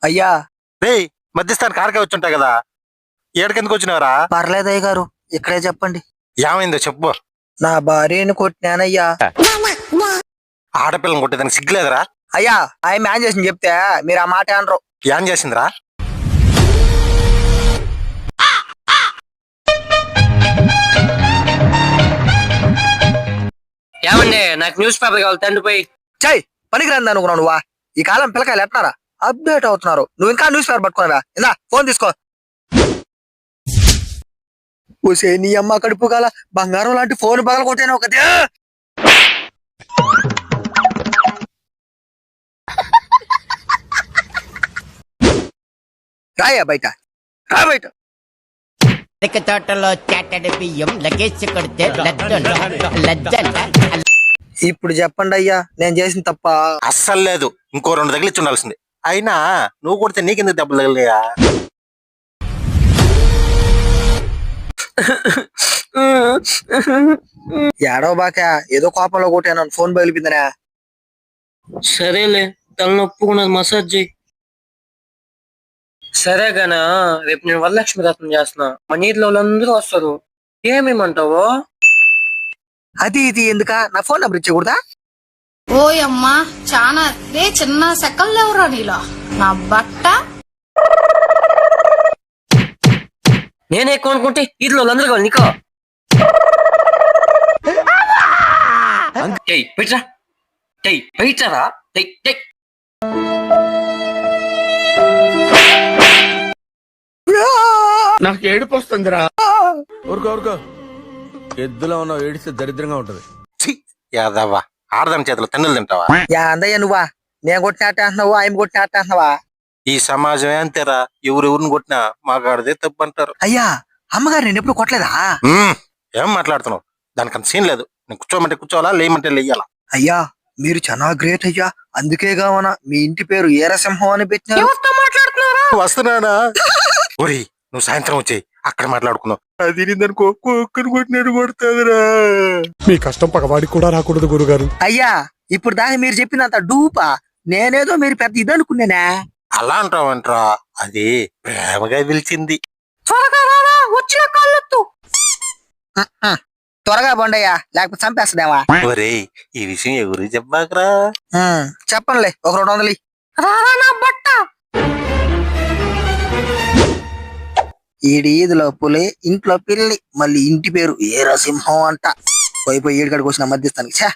అయ్యా రే మధ్యస్థానికి కారకే వచ్చుంటాయి కదా, ఏడకెందుకు వచ్చినావరా? పర్లేదయ్య గారు, ఇక్కడే చెప్పండి. ఏమైందో చెప్పు. నా భార్యను కొట్టినానయ్యా. ఆడపిల్లని కొట్టేదానికి సిగ్గులేదురా? అయ్యా ఆయన ఏం చేసింది చెప్తే మీరు ఆ మాట అనరు. ఏం చేసిందిరా? ఏమండి నాకు న్యూస్ పేపర్ కావాలి, తండ్రిపోయి చై పనికిరంది అనుకున్నావు నువ్వా? ఈ కాలం పిల్లకాయలు ఎట్నారా అప్డేట్ అవుతున్నారు. నువ్వు ఇంకా న్యూస్ పేపర్ పట్టుకున్నావా? ఇందా ఫోన్ తీసుకో. ఊసే నీ అమ్మ కడుపు కాల బంగారం లాంటి ఫోన్ పగల కొట్టాను ఒకటి. రాయా బయట, రా బయట. తోటలో చాటడి బియ్యం లగేజ్ కొడితే ఇప్పుడు చెప్పండి అయ్యా, నేను చేసిన తప్ప? అస్సలు లేదు, ఇంకో 2 తగిలిచ్చి ఉండాల్సింది. అయినా నువ్వు కొడితే నీకెందుకు దెబ్బలు తగిలియా? ఏడవ బాక ఏదో కోపంలో కొట్టాను, ఫోన్ బయలుపిందనా. సరేలే, తలనొప్పి ఉన్నది మసాజ్ చేయి. సరే గానా, రేపు నేను వరలక్ష్మి రత్నం చేస్తున్నా. మా నీటిలో వాళ్ళందరూ వస్తారు. ఏమేమంటావు? అది ఇది ఎందుక, నా ఫోన్ నెంబర్ ఇచ్చకూడదా? ఓయమ్మా చానా రే చిన్న సెకల్ ఎవరా నీలో నా బట్ట. నేనే ఎక్కువ అనుకుంటే వీటిలో వాళ్ళందరూ కావాలి నీకో. పెట్టరా పెట్టరా. నాకు ఏడుపు వస్తుందిరా. ఊరుకో ఎద్దులో ఉన్న ఏడిస్తే దరిద్రంగా ఉంటది. యాదవ్వా, ఆడదాని చేతిలో తన్నులు తింటావా? యా అందయ్య నువ్వా? నేను కొట్టినట్టు అంటున్నావా, ఆయన కొట్టినట్టు అంటున్నావా? ఈ సమాజమే అంతేరా, ఎవరెవరిని కొట్టినా మాగాడిదే తప్పు అంటారు. అయ్యా అమ్మగారు నేను ఎప్పుడు కొట్టలేదా? ఏం మాట్లాడుతున్నావు? దానికంత సీన్ లేదు. నేను కూర్చోమంటే కూర్చోవాలా, లేమంటే లేయాలా? అయ్యా మీరు చాలా గ్రేట్ అయ్యా. అందుకే కావనా మీ ఇంటి పేరు ఏరసింహం అని పెట్టినారు. వస్తున్నానా? ఒరి నువ్వు సాయంత్రం వచ్చేయి, అక్కడ మాట్లాడుకున్నావు. అది అనుకో కుక్కను కొట్టినట్టు కొడతాదిరా. మీ కష్టం పగవాడికి కూడా రాకూడదు గురుగారు. అయ్యా ఇప్పుడు దాకా మీరు చెప్పినంత డూపా, నేనేదో మీరు పెద్ద ఇది అనుకున్నానా? అలా అంటావంట్రా, అది ప్రేమగా పిలిచింది. వచ్చిన కాళ్ళొత్తు. త్వరగా బండయ్యా, లేకపోతే చంపేస్తాదేవా. ఒరేయ్ ఈ విషయం ఎవరు చెప్పాకరా. చెప్పనులే, ఒక 200. ఈడి ఈదులో పులి, ఇంట్లో పిల్లి, మళ్ళీ ఇంటి పేరు ఏరసింహం అంట. పోయి ఏడుకాడికి వచ్చిన మధ్యస్థానికి.